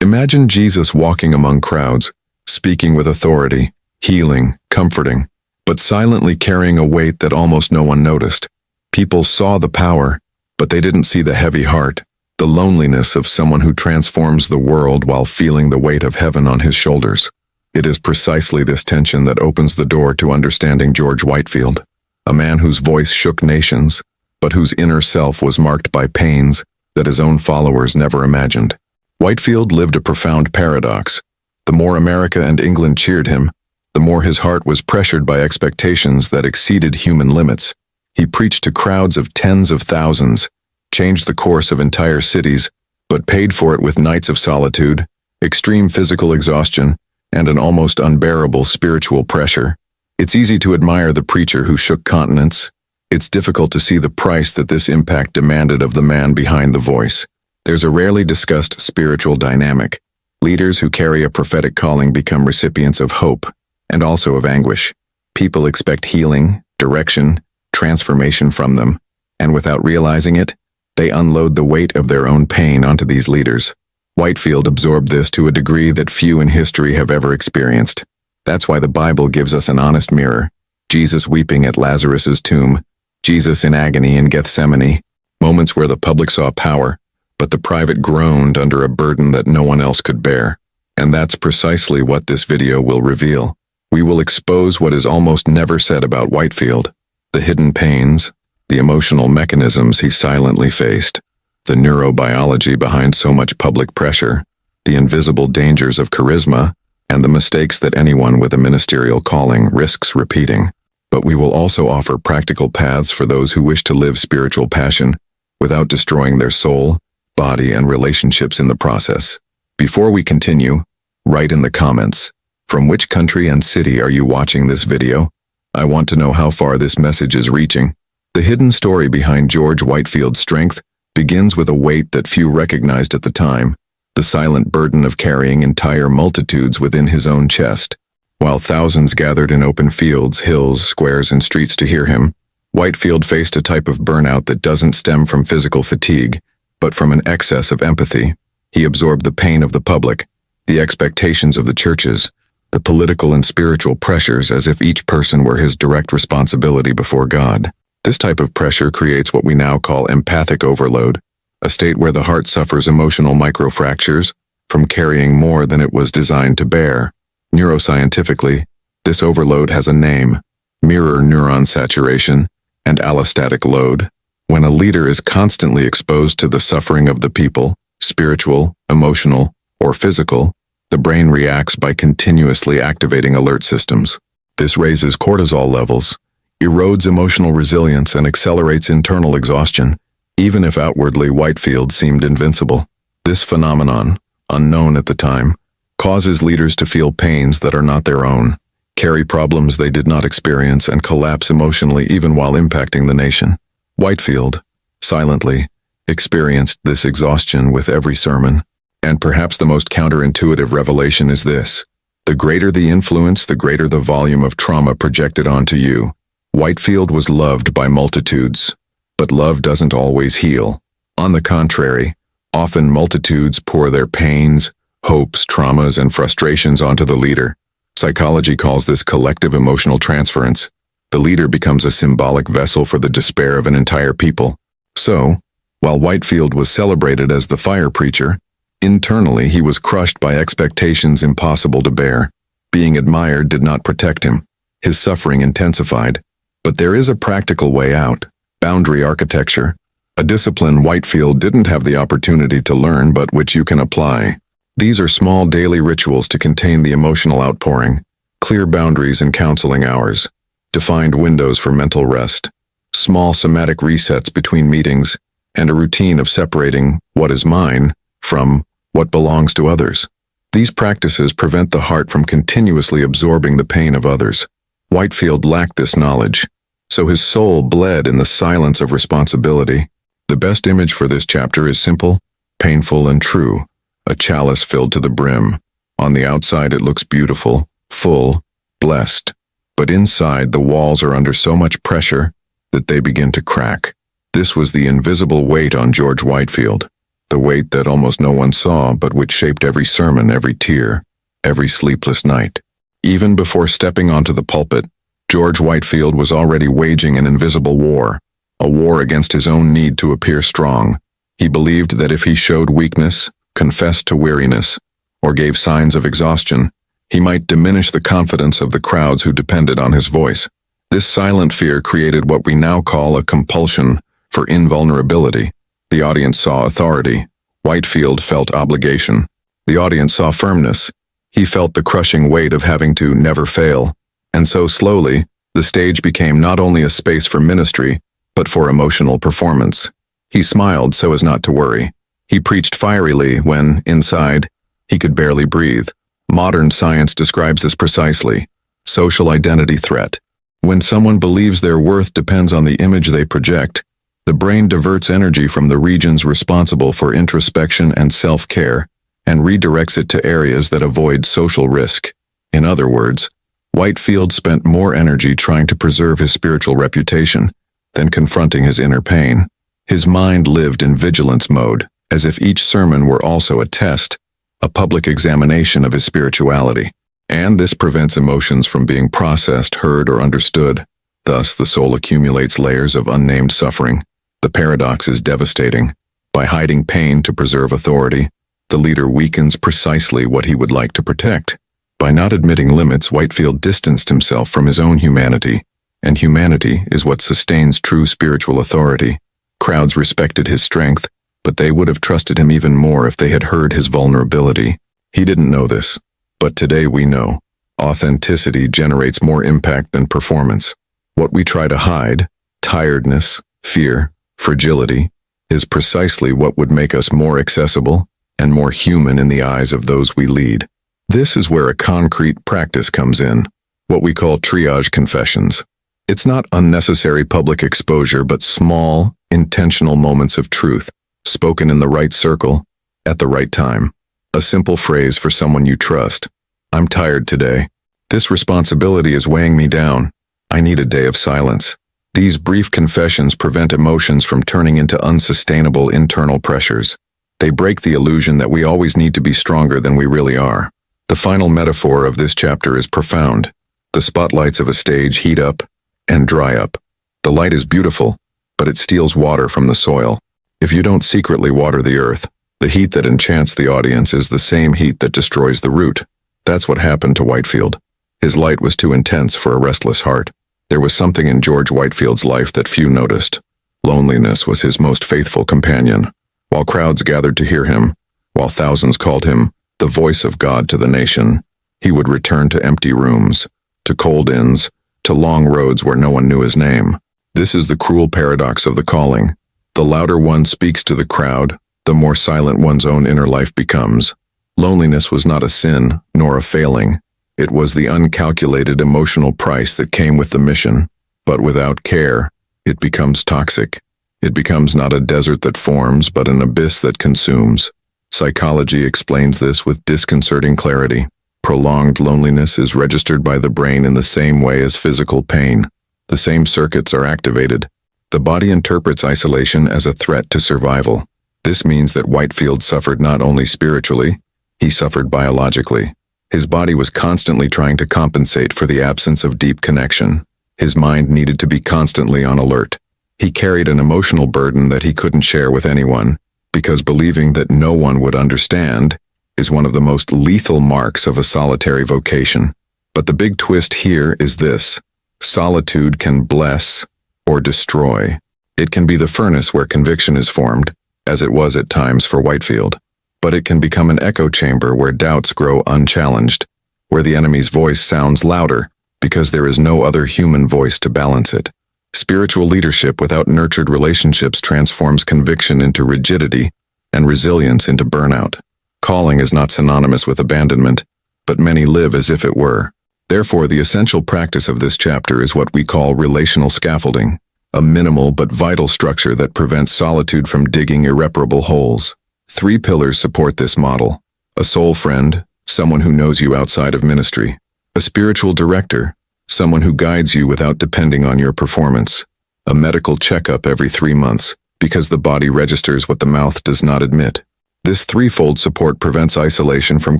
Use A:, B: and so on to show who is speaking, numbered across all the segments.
A: Imagine Jesus walking among crowds, speaking with authority, healing, comforting, but silently carrying a weight that almost no one noticed. People saw the power, but they didn't see the heavy heart, the loneliness of someone who transforms the world while feeling the weight of heaven on his shoulders. It is precisely this tension that opens the door to understanding George Whitefield, a man whose voice shook nations, but whose inner self was marked by pains that his own followers never imagined. Whitefield lived a profound paradox. The more America and England cheered him, the more his heart was pressured by expectations that exceeded human limits. He preached to crowds of tens of thousands, changed the course of entire cities, but paid for it with nights of solitude, extreme physical exhaustion, and an almost unbearable spiritual pressure. It's easy to admire the preacher who shook continents. It's difficult to see the price that this impact demanded of the man behind the voice. There's a rarely discussed spiritual dynamic. Leaders who carry a prophetic calling become recipients of hope, and also of anguish. People expect healing, direction, transformation from them, and without realizing it, they unload the weight of their own pain onto these leaders. Whitefield absorbed this to a degree that few in history have ever experienced. That's why the Bible gives us an honest mirror. Jesus weeping at Lazarus's tomb, Jesus in agony in Gethsemane, moments where the public saw power, but the private groaned under a burden that no one else could bear. And that's precisely what this video will reveal. We will expose what is almost never said about Whitefield, the hidden pains, the emotional mechanisms he silently faced, the neurobiology behind so much public pressure, the invisible dangers of charisma, and the mistakes that anyone with a ministerial calling risks repeating. But we will also offer practical paths for those who wish to live spiritual passion without destroying their soul, body, and relationships in the process. Before we continue, write in the comments, from which country and city are you watching this video? I want to know how far this message is reaching. The hidden story behind George Whitefield's strength begins with a weight that few recognized at the time, the silent burden of carrying entire multitudes within his own chest. While thousands gathered in open fields, hills, squares, and streets to hear him, Whitefield faced a type of burnout that doesn't stem from physical fatigue, but from an excess of empathy. He absorbed the pain of the public, the expectations of the churches, the political and spiritual pressures as if each person were his direct responsibility before God. This type of pressure creates what we now call empathic overload, a state where the heart suffers emotional microfractures from carrying more than it was designed to bear. Neuroscientifically, this overload has a name: mirror neuron saturation and allostatic load. When a leader is constantly exposed to the suffering of the people, spiritual, emotional, or physical, the brain reacts by continuously activating alert systems. This raises cortisol levels, erodes emotional resilience, and accelerates internal exhaustion, even if outwardly Whitefield seemed invincible. This phenomenon, unknown at the time, causes leaders to feel pains that are not their own, carry problems they did not experience, and collapse emotionally even while impacting the nation. Whitefield, silently, experienced this exhaustion with every sermon. And perhaps the most counterintuitive revelation is this: the greater the influence, the greater the volume of trauma projected onto you. Whitefield was loved by multitudes, but love doesn't always heal. On the contrary, often multitudes pour their pains, hopes, traumas, and frustrations onto the leader. Psychology calls this collective emotional transference. The leader becomes a symbolic vessel for the despair of an entire people. So, while Whitefield was celebrated as the fire preacher, internally he was crushed by expectations impossible to bear. Being admired did not protect him. His suffering intensified. But there is a practical way out: boundary architecture, a discipline Whitefield didn't have the opportunity to learn but which you can apply. These are small daily rituals to contain the emotional outpouring, clear boundaries in counseling hours, defined windows for mental rest, small somatic resets between meetings, and a routine of separating what is mine from what belongs to others. These practices prevent the heart from continuously absorbing the pain of others. Whitefield lacked this knowledge, so his soul bled in the silence of responsibility. The best image for this chapter is simple, painful, and true: a chalice filled to the brim. On the outside it looks beautiful, full, blessed, but inside the walls are under so much pressure that they begin to crack. This was the invisible weight on George Whitefield. the weight that almost no one saw but which shaped every sermon, every tear, every sleepless night. Even before stepping onto the pulpit, George Whitefield was already waging an invisible war, a war against his own need to appear strong. He believed that if he showed weakness, confessed to weariness, or gave signs of exhaustion, he might diminish the confidence of the crowds who depended on his voice. This silent fear created what we now call a compulsion for invulnerability. The audience saw authority. Whitefield felt obligation. The audience saw firmness. He felt the crushing weight of having to never fail. And so slowly, the stage became not only a space for ministry, but for emotional performance. He smiled so as not to worry. He preached fierily when, inside, he could barely breathe. Modern science describes this precisely. Social identity threat. When someone believes their worth depends on the image they project, the brain diverts energy from the regions responsible for introspection and self-care and redirects it to areas that avoid social risk. In other words, Whitefield spent more energy trying to preserve his spiritual reputation than confronting his inner pain. His mind lived in vigilance mode, as if each sermon were also a test, a public examination of his spirituality. And this prevents emotions from being processed, heard, or understood. Thus, the soul accumulates layers of unnamed suffering. The paradox is devastating. By hiding pain to preserve authority, the leader weakens precisely what he would like to protect. By not admitting limits, Whitefield distanced himself from his own humanity, and humanity is what sustains true spiritual authority. Crowds respected his strength, but they would have trusted him even more if they had heard his vulnerability. He didn't know this, but today we know. Authenticity generates more impact than performance. What we try to hide, tiredness, fear, fragility, is precisely what would make us more accessible and more human in the eyes of those we lead. This is where a concrete practice comes in, what we call triage confessions. It's not unnecessary public exposure, but small, intentional moments of truth, spoken in the right circle, at the right time. A simple phrase for someone you trust. I'm tired today. This responsibility is weighing me down. I need a day of silence. These brief confessions prevent emotions from turning into unsustainable internal pressures. They break the illusion that we always need to be stronger than we really are. The final metaphor of this chapter is profound. The spotlights of a stage heat up and dry up. The light is beautiful, but it steals water from the soil. If you don't secretly water the earth, the heat that enchants the audience is the same heat that destroys the root. That's what happened to Whitefield. His light was too intense for a restless heart. There was something in George Whitefield's life that few noticed. Loneliness was his most faithful companion. While crowds gathered to hear him, while thousands called him the voice of God to the nation, he would return to empty rooms, to cold inns, to long roads where no one knew his name. This is the cruel paradox of the calling. The louder one speaks to the crowd, the more silent one's own inner life becomes. Loneliness was not a sin, nor a failing. It was the uncalculated emotional price that came with the mission. But without care, it becomes toxic. It becomes not a desert that forms, but an abyss that consumes. Psychology explains this with disconcerting clarity. Prolonged loneliness is registered by the brain in the same way as physical pain. The same circuits are activated. The body interprets isolation as a threat to survival. This means that Whitefield suffered not only spiritually, he suffered biologically. His body was constantly trying to compensate for the absence of deep connection. His mind needed to be constantly on alert. He carried an emotional burden that he couldn't share with anyone, because believing that no one would understand is one of the most lethal marks of a solitary vocation. But the big twist here is this: solitude can bless or destroy. It can be the furnace where conviction is formed, as it was at times for Whitefield. But it can become an echo chamber where doubts grow unchallenged, where the enemy's voice sounds louder because there is no other human voice to balance it. Spiritual leadership without nurtured relationships transforms conviction into rigidity and resilience into burnout. Calling is not synonymous with abandonment, but many live as if it were. Therefore, the essential practice of this chapter is what we call relational scaffolding, a minimal but vital structure that prevents solitude from digging irreparable holes. 3 pillars support this model: a soul friend, someone who knows you outside of ministry; a spiritual director, someone who guides you without depending on your performance; a medical checkup every 3 months, Because the body registers what the mouth does not admit. This threefold support prevents isolation from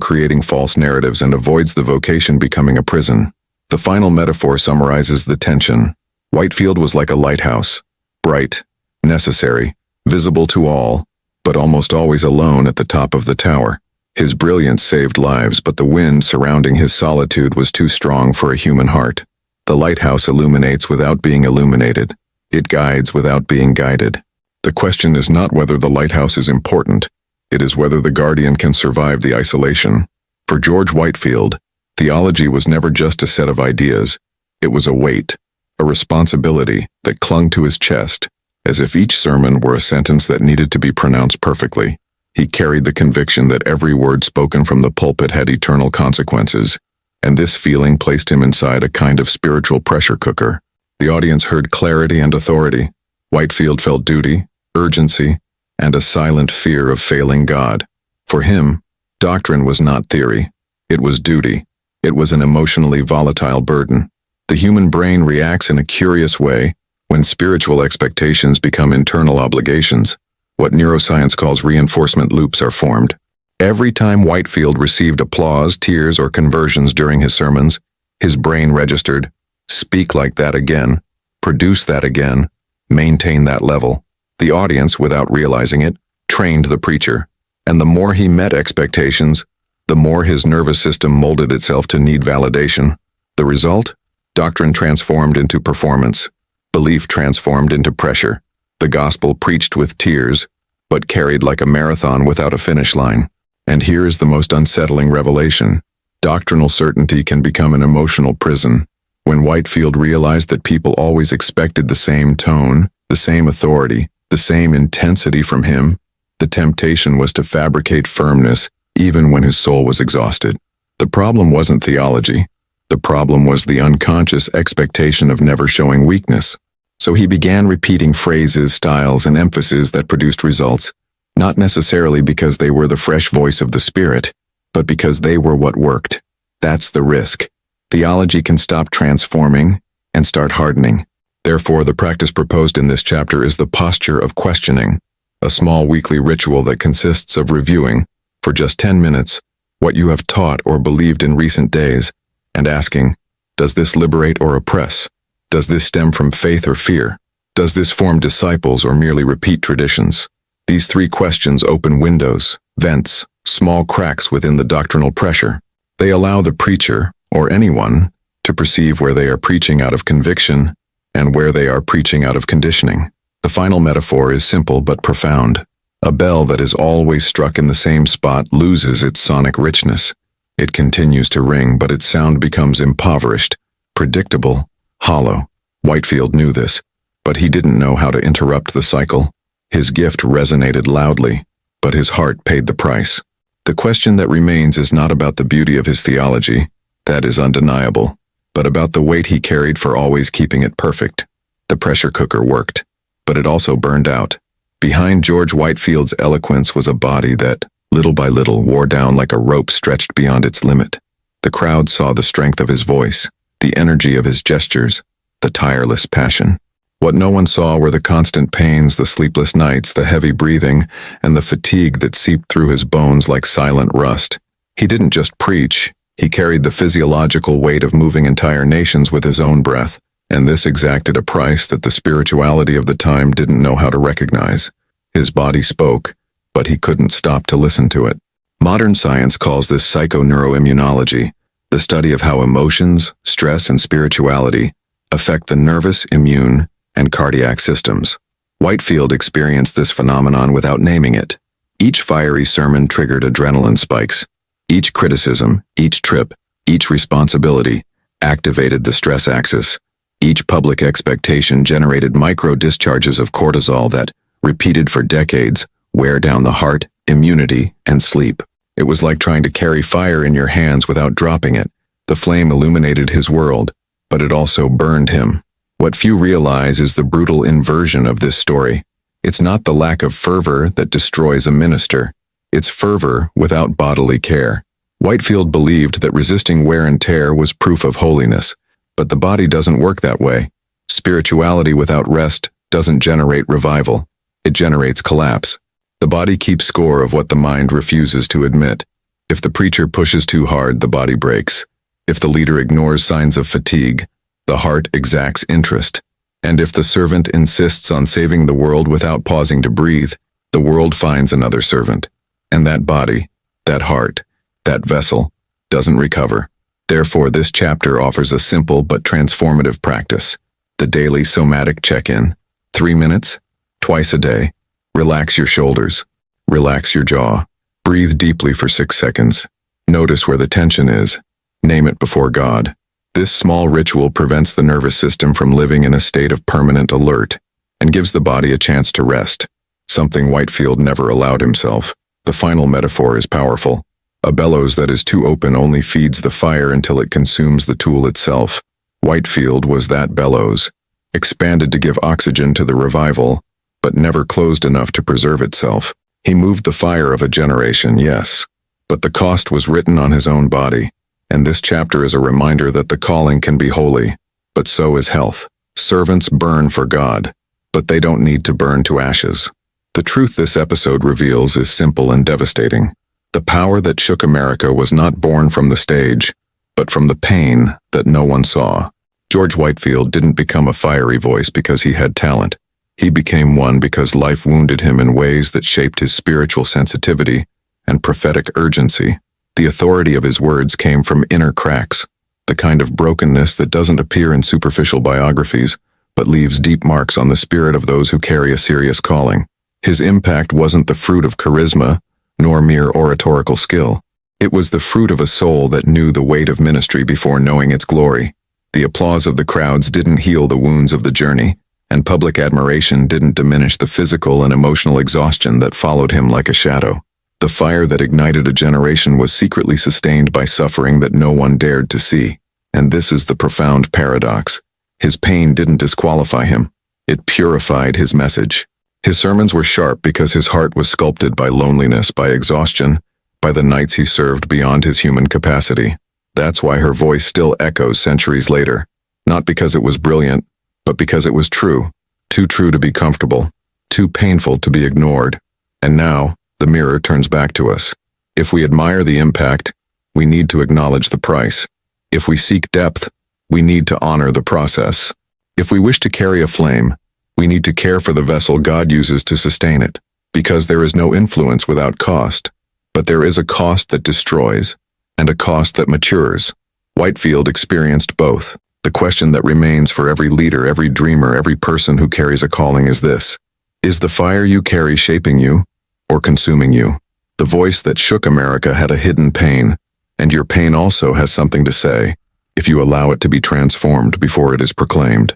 A: creating false narratives and avoids the vocation becoming a prison. The final metaphor summarizes the tension. Whitefield was like a lighthouse, bright, necessary, visible to all, but almost always alone at the top of the tower. His brilliance saved lives, but the wind surrounding his solitude was too strong for a human heart. The lighthouse illuminates without being illuminated. It guides without being guided. The question is not whether the lighthouse is important. It is whether the guardian can survive the isolation. For George Whitefield, theology was never just a set of ideas. It was a weight, a responsibility that clung to his chest, as if each sermon were a sentence that needed to be pronounced perfectly. He carried the conviction that every word spoken from the pulpit had eternal consequences, and this feeling placed him inside a kind of spiritual pressure cooker. The audience heard clarity and authority. Whitefield felt duty, urgency, and a silent fear of failing God. For him, doctrine was not theory. It was duty. It was an emotionally volatile burden. The human brain reacts in a curious way when spiritual expectations become internal obligations. What neuroscience calls reinforcement loops are formed. Every time Whitefield received applause, tears, or conversions during his sermons, his brain registered, speak like that again, produce that again, maintain that level. The audience, without realizing it, trained the preacher, and the more he met expectations, the more his nervous system molded itself to need validation. The result? Doctrine transformed into performance, belief transformed into pressure. The gospel preached with tears, but carried like a marathon without a finish line. And here is the most unsettling revelation. Doctrinal certainty can become an emotional prison. When Whitefield realized that people always expected the same tone, the same authority, the same intensity from him, the temptation was to fabricate firmness even when his soul was exhausted. The problem wasn't theology. The problem was the unconscious expectation of never showing weakness. So he began repeating phrases, styles, and emphases that produced results, not necessarily because they were the fresh voice of the Spirit, but because they were what worked. That's the risk. Theology can stop transforming and start hardening. Therefore, the practice proposed in this chapter is the posture of questioning, a small weekly ritual that consists of reviewing, for just 10 minutes, what you have taught or believed in recent days, and asking, does this liberate or oppress? Does this stem from faith or fear? Does this form disciples or merely repeat traditions? These three questions open windows, vents, small cracks within the doctrinal pressure. They allow the preacher, or anyone, to perceive where they are preaching out of conviction and where they are preaching out of conditioning. The final metaphor is simple but profound. A bell that is always struck in the same spot loses its sonic richness. It continues to ring, but its sound becomes impoverished, predictable, hollow. Whitefield knew this, but he didn't know how to interrupt the cycle. His gift resonated loudly, but his heart paid the price. The question that remains is not about the beauty of his theology, that is undeniable, but about the weight he carried for always keeping it perfect. The pressure cooker worked, but it also burned out. Behind George Whitefield's eloquence was a body that, little by little, wore down like a rope stretched beyond its limit. The crowd saw the strength of his voice, the energy of his gestures, the tireless passion. What no one saw were the constant pains, the sleepless nights, the heavy breathing, and the fatigue that seeped through his bones like silent rust. He didn't just preach, he carried the physiological weight of moving entire nations with his own breath, and this exacted a price that the spirituality of the time didn't know how to recognize. His body spoke, but he couldn't stop to listen to it. Modern science calls this psychoneuroimmunology, the study of how emotions, stress, and spirituality affect the nervous, immune, and cardiac systems. Whitefield experienced this phenomenon without naming it. Each fiery sermon triggered adrenaline spikes. Each criticism, each trip, each responsibility activated the stress axis. Each public expectation generated micro-discharges of cortisol that, repeated for decades, wear down the heart, immunity, and sleep. It was like trying to carry fire in your hands without dropping it. The flame illuminated his world, but it also burned him. What few realize is the brutal inversion of this story. It's not the lack of fervor that destroys a minister. It's fervor without bodily care. Whitefield believed that resisting wear and tear was proof of holiness, but the body doesn't work that way. Spirituality without rest doesn't generate revival. It generates collapse. The body keeps score of what the mind refuses to admit. If the preacher pushes too hard, the body breaks. If the leader ignores signs of fatigue, the heart exacts interest. And if the servant insists on saving the world without pausing to breathe, the world finds another servant. And that body, that heart, that vessel, doesn't recover. Therefore, this chapter offers a simple but transformative practice. The daily somatic check-in. 3 minutes, twice a day. Relax your shoulders. Relax your jaw. Breathe deeply for 6 seconds. Notice where the tension is. Name it before God. This small ritual prevents the nervous system from living in a state of permanent alert and gives the body a chance to rest, something Whitefield never allowed himself. The final metaphor is powerful. A bellows that is too open only feeds the fire until it consumes the tool itself. Whitefield was that bellows, expanded to give oxygen to the revival, but never closed enough to preserve itself. He moved the fire of a generation, yes, but the cost was written on his own body. And this chapter is a reminder that the calling can be holy, but so is health. Servants burn for God, but they don't need to burn to ashes. The truth this episode reveals is simple and devastating. The power that shook America was not born from the stage, but from the pain that no one saw. George Whitefield didn't become a fiery voice because he had talent. He became one because life wounded him in ways that shaped his spiritual sensitivity and prophetic urgency. The authority of his words came from inner cracks, the kind of brokenness that doesn't appear in superficial biographies, but leaves deep marks on the spirit of those who carry a serious calling. His impact wasn't the fruit of charisma, nor mere oratorical skill. It was the fruit of a soul that knew the weight of ministry before knowing its glory. The applause of the crowds didn't heal the wounds of the journey, and public admiration didn't diminish the physical and emotional exhaustion that followed him like a shadow. The fire that ignited a generation was secretly sustained by suffering that no one dared to see. And this is the profound paradox. His pain didn't disqualify him. It purified his message. His sermons were sharp because his heart was sculpted by loneliness, by exhaustion, by the nights he served beyond his human capacity. That's why her voice still echoes centuries later. Not because it was brilliant, but because it was true. Too true to be comfortable. Too painful to be ignored. And now, the mirror turns back to us. If we admire the impact, we need to acknowledge the price. If we seek depth, we need to honor the process. If we wish to carry a flame, we need to care for the vessel God uses to sustain it. Because there is no influence without cost, but there is a cost that destroys, and a cost that matures. Whitefield experienced both. The question that remains for every leader, every dreamer, every person who carries a calling is this: is the fire you carry shaping you, or consuming you? The voice that shook America had a hidden pain, and your pain also has something to say, if you allow it to be transformed before it is proclaimed.